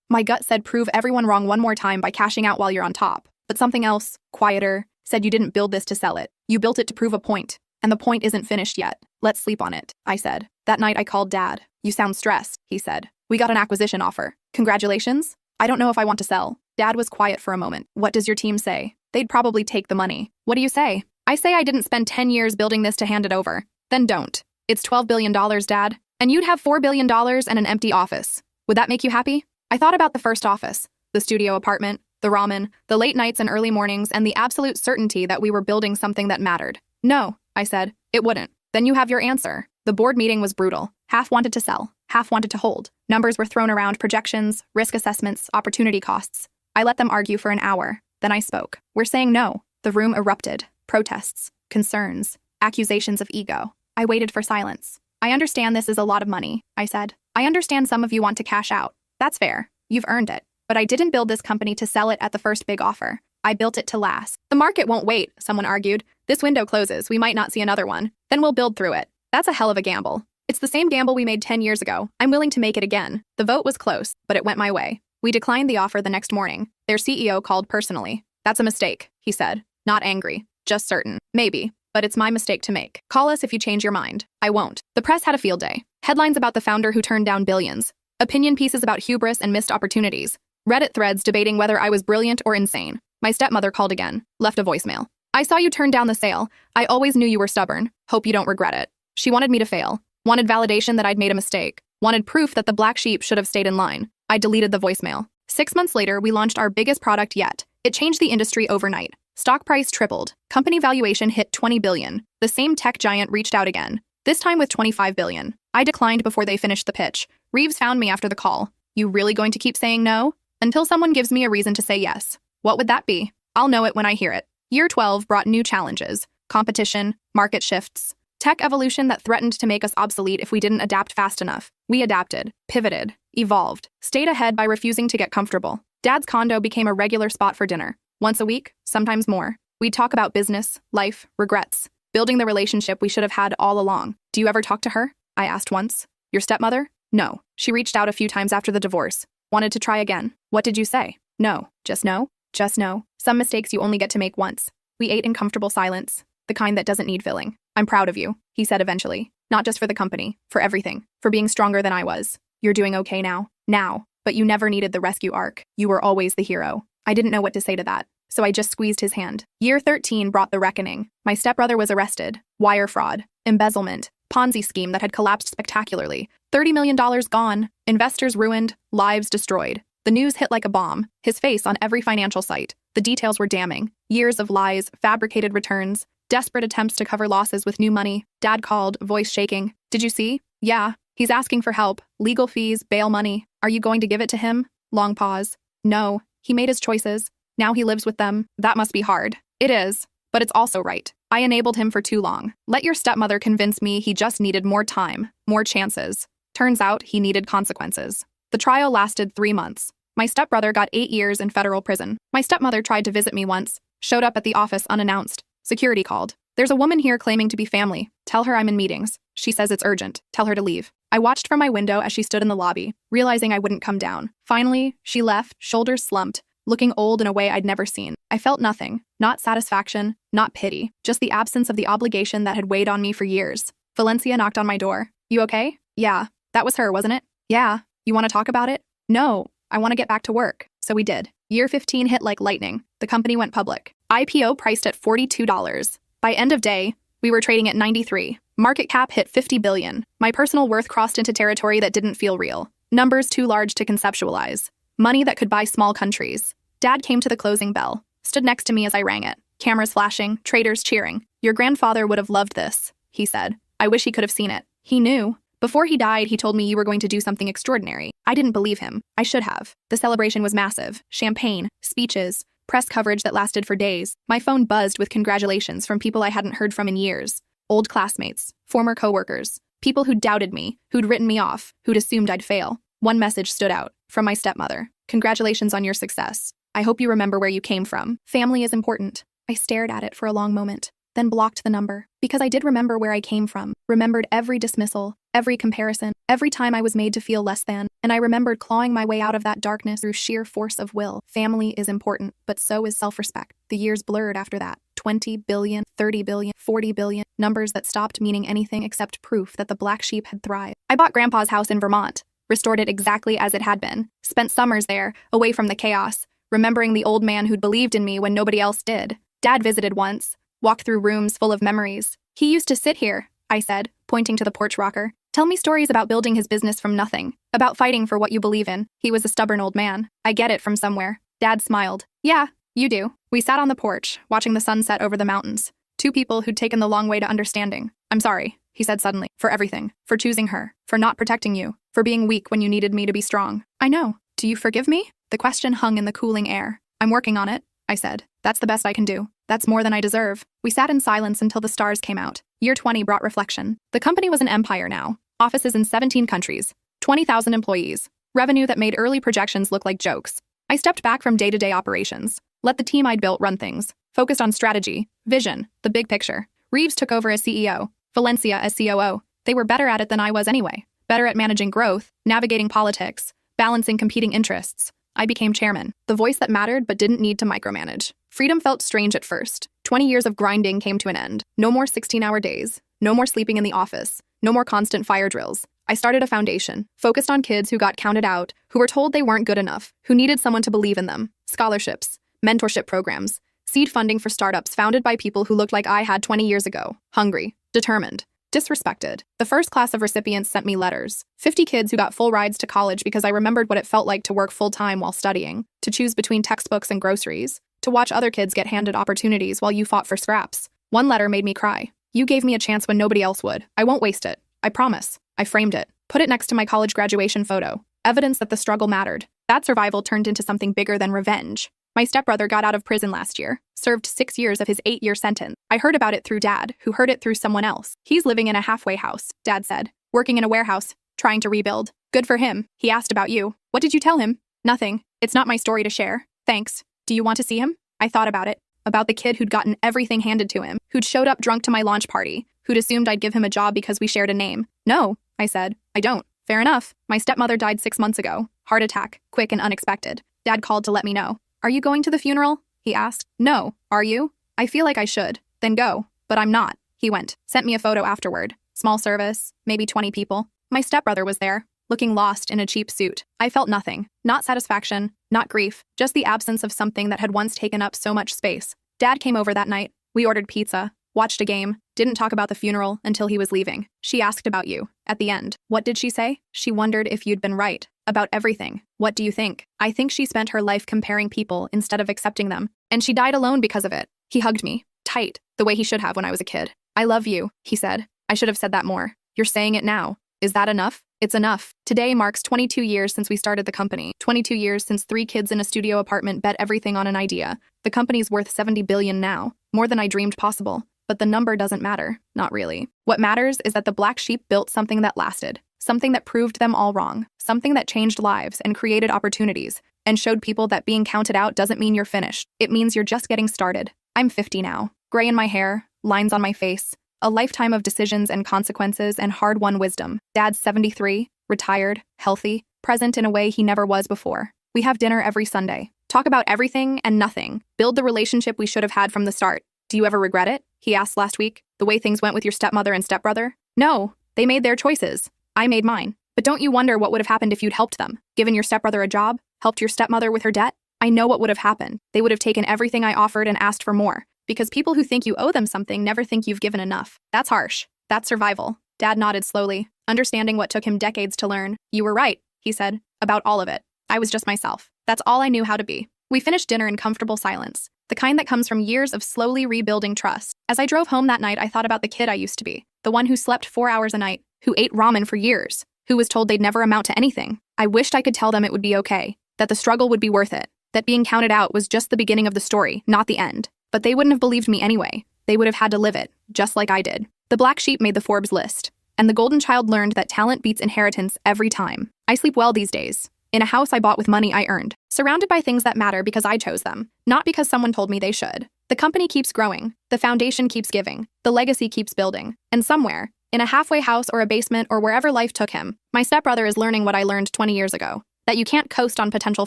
My gut said prove everyone wrong one more time by cashing out while you're on top. But something else, quieter, said you didn't build this to sell it. You built it to prove a point. And the point isn't finished yet. Let's sleep on it, I said. That night I called Dad. You sound stressed, he said. We got an acquisition offer. Congratulations. I don't know if I want to sell. Dad was quiet for a moment. What does your team say? They'd probably take the money. What do you say? I say I didn't spend 10 years building this to hand it over. Then don't. It's $12 billion, Dad. And you'd have $4 billion and an empty office. Would that make you happy? I thought about the first office, the studio apartment, the ramen, the late nights and early mornings, and the absolute certainty that we were building something that mattered. No, I said, it wouldn't. Then you have your answer. The board meeting was brutal. Half wanted to sell, half wanted to hold. Numbers were thrown around, projections, risk assessments, opportunity costs. I let them argue for an hour. Then I spoke. We're saying no. The room erupted. Protests, concerns, accusations of ego. I waited for silence. I understand this is a lot of money, I said. I understand some of you want to cash out. That's fair. You've earned it. But I didn't build this company to sell it at the first big offer. I built it to last. The market won't wait, someone argued. This window closes, we might not see another one. Then we'll build through it. That's a hell of a gamble. It's the same gamble we made 10 years ago. I'm willing to make it again. The vote was close, but it went my way. We declined the offer the next morning. Their CEO called personally. That's a mistake, he said. Not angry, just certain. Maybe, but it's my mistake to make. Call us if you change your mind. I won't. The press had a field day. Headlines about the founder who turned down billions. Opinion pieces about hubris and missed opportunities. Reddit threads debating whether I was brilliant or insane. My stepmother called again, left a voicemail. I saw you turn down the sale. I always knew you were stubborn. Hope you don't regret it. She wanted me to fail. Wanted validation that I'd made a mistake. Wanted proof that the black sheep should have stayed in line. I deleted the voicemail. 6 months later, we launched our biggest product yet. It changed the industry overnight. Stock price tripled. Company valuation hit $20 billion. The same tech giant reached out again, this time with $25 billion. I declined before they finished the pitch. Reeves found me after the call. You really going to keep saying no? Until someone gives me a reason to say yes. What would that be? I'll know it when I hear it. Year 12 brought new challenges. Competition, market shifts, tech evolution that threatened to make us obsolete if we didn't adapt fast enough. We adapted, pivoted, evolved, stayed ahead by refusing to get comfortable. Dad's condo became a regular spot for dinner. Once a week, sometimes more. We'd talk about business, life, regrets, building the relationship we should have had all along. Do you ever talk to her? I asked once. Your stepmother? No. She reached out a few times after the divorce. Wanted to try again. What did you say? No. Just no? Just no. Some mistakes you only get to make once. We ate in comfortable silence, the kind that doesn't need filling. I'm proud of you, he said eventually. Not just for the company, for everything, for being stronger than I was. You're doing okay now. Now. But you never needed the rescue arc. You were always the hero. I didn't know what to say to that, so I just squeezed his hand. Year 13 brought the reckoning. My stepbrother was arrested. Wire fraud, embezzlement, Ponzi scheme that had collapsed spectacularly. $30 million gone. Investors ruined. Lives destroyed. The news hit like a bomb. His face on every financial site. The details were damning. Years of lies, fabricated returns, desperate attempts to cover losses with new money. Dad called, voice shaking. Did you see? Yeah. He's asking for help. Legal fees, bail money. Are you going to give it to him? Long pause. No. He made his choices. Now he lives with them. That must be hard. It is. But it's also right. I enabled him for too long. Let your stepmother convince me he just needed more time, more chances. Turns out he needed consequences. The trial lasted 3 months. My stepbrother got 8 years in federal prison. My stepmother tried to visit me once, showed up at the office unannounced. Security called. There's a woman here claiming to be family. Tell her I'm in meetings. She says it's urgent. Tell her to leave. I watched from my window as she stood in the lobby, realizing I wouldn't come down. Finally, she left, shoulders slumped, looking old in a way I'd never seen. I felt nothing. Not satisfaction, not pity, just the absence of the obligation that had weighed on me for years. Valencia knocked on my door. You okay? Yeah. That was her, wasn't it? Yeah. You want to talk about it? No. I want to get back to work. So we did. Year 15 hit like lightning. The company went public. IPO priced at $42. By end of day, we were trading at 93. Market cap hit 50 billion. My personal worth crossed into territory that didn't feel real. Numbers too large to conceptualize. Money that could buy small countries. Dad came to the closing bell, stood next to me as I rang it. Cameras flashing, traders cheering. Your grandfather would have loved this, he said. I wish he could have seen it. He knew. Before he died, he told me you were going to do something extraordinary. I didn't believe him. I should have. The celebration was massive. Champagne, speeches, press coverage that lasted for days. My phone buzzed with congratulations from people I hadn't heard from in years. Old classmates, former coworkers, people who'd doubted me, who'd written me off, who'd assumed I'd fail. One message stood out, from my stepmother. Congratulations on your success. I hope you remember where you came from. Family is important. I stared at it for a long moment, then blocked the number. Because I did remember where I came from, remembered every dismissal, every comparison, every time I was made to feel less than, and I remembered clawing my way out of that darkness through sheer force of will. Family is important, but so is self-respect. The years blurred after that. 20 billion, 30 billion, 40 billion, numbers that stopped meaning anything except proof that the black sheep had thrived. I bought Grandpa's house in Vermont. restored it exactly as it had been, spent summers there, away from the chaos, remembering the old man who'd believed in me when nobody else did. Dad visited once, walked through rooms full of memories. He used to sit here, I said, pointing to the porch rocker. Tell me stories about building his business from nothing, about fighting for what you believe in. He was a stubborn old man. I get it from somewhere. Dad smiled. Yeah, you do. We sat on the porch, watching the sunset over the mountains. Two people who'd taken the long way to understanding. I'm sorry, he said suddenly, for everything. For choosing her. For not protecting you. For being weak when you needed me to be strong. I know. Do you forgive me? The question hung in the cooling air. I'm working on it, I said. That's the best I can do. That's more than I deserve. We sat in silence until the stars came out. Year 20 brought reflection. The company was an empire now. Offices in 17 countries. 20,000 employees. Revenue that made early projections look like jokes. I stepped back from day-to-day operations. Let the team I'd built run things. Focused on strategy, vision, the big picture. Reeves took over as CEO. Valencia as COO. They were better at it than I was anyway. Better at managing growth, navigating politics, balancing competing interests. I became chairman, the voice that mattered but didn't need to micromanage. Freedom felt strange at first. 20 years of grinding came to an end. No more 16-hour days. No more sleeping in the office. No more constant fire drills. I started a foundation, focused on kids who got counted out, who were told they weren't good enough, who needed someone to believe in them. Scholarships, mentorship programs, seed funding for startups founded by people who looked like I had 20 years ago. Hungry, determined, disrespected. The first class of recipients sent me letters. 50 kids who got full rides to college because I remembered what it felt like to work full-time while studying, to choose between textbooks and groceries, to watch other kids get handed opportunities while you fought for scraps. One letter made me cry. You gave me a chance when nobody else would. I won't waste it. I promise. I framed it. Put it next to my college graduation photo. Evidence that the struggle mattered. That survival turned into something bigger than revenge. My stepbrother got out of prison last year, served 6 years of his 8-year sentence. I heard about it through Dad, who heard it through someone else. He's living in a halfway house, Dad said. Working in a warehouse, trying to rebuild. Good for him. He asked about you. What did you tell him? Nothing. It's not my story to share. Thanks. Do you want to see him? I thought about it. About the kid who'd gotten everything handed to him, who'd showed up drunk to my launch party, who'd assumed I'd give him a job because we shared a name. No, I said. I don't. Fair enough. My stepmother died 6 months ago. Heart attack. Quick and unexpected. Dad called to let me know. Are you going to the funeral? He asked. No. Are you? I feel like I should. Then go. But I'm not. He went. Sent me a photo afterward. Small service. Maybe 20 people. My stepbrother was there, looking lost in a cheap suit. I felt nothing. Not satisfaction. Not grief. Just the absence of something that had once taken up so much space. Dad came over that night. We ordered pizza. Watched a game. Didn't talk about the funeral until he was leaving. She asked about you. At the end. What did she say? She wondered if you'd been right. About everything. What do you think? I think she spent her life comparing people instead of accepting them. And she died alone because of it. He hugged me. Tight. The way he should have when I was a kid. I love you, he said. I should have said that more. You're saying it now. Is that enough? It's enough. Today marks 22 years since we started the company. 22 years since 3 kids in a studio apartment bet everything on an idea. The company's worth $70 billion now. More than I dreamed possible. But the number doesn't matter. Not really. What matters is that the black sheep built something that lasted. Something that proved them all wrong. Something that changed lives and created opportunities. And showed people that being counted out doesn't mean you're finished. It means you're just getting started. I'm 50 now. Gray in my hair. Lines on my face. A lifetime of decisions and consequences and hard-won wisdom. Dad's 73. Retired. Healthy. Present in a way he never was before. We have dinner every Sunday. Talk about everything and nothing. Build the relationship we should have had from the start. Do you ever regret it? He asked last week. The way things went with your stepmother and stepbrother? No. They made their choices. I made mine. But don't you wonder what would have happened if you'd helped them? Given your stepbrother a job? Helped your stepmother with her debt? I know what would have happened. They would have taken everything I offered and asked for more. Because people who think you owe them something never think you've given enough. That's harsh. That's survival. Dad nodded slowly, understanding what took him decades to learn. You were right, he said, about all of it. I was just myself. That's all I knew how to be. We finished dinner in comfortable silence. The kind that comes from years of slowly rebuilding trust. As I drove home that night, I thought about the kid I used to be. The one who slept 4 hours a night, who ate ramen for years, who was told they'd never amount to anything. I wished I could tell them it would be okay, that the struggle would be worth it, that being counted out was just the beginning of the story, not the end. But they wouldn't have believed me anyway. They would have had to live it, just like I did. The black sheep made the Forbes list, and the golden child learned that talent beats inheritance every time. I sleep well these days. In a house I bought with money I earned, surrounded by things that matter because I chose them, not because someone told me they should. The company keeps growing, the foundation keeps giving, the legacy keeps building, and somewhere, in a halfway house or a basement or wherever life took him, my stepbrother is learning what I learned 20 years ago, that you can't coast on potential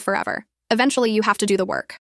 forever. Eventually you have to do the work.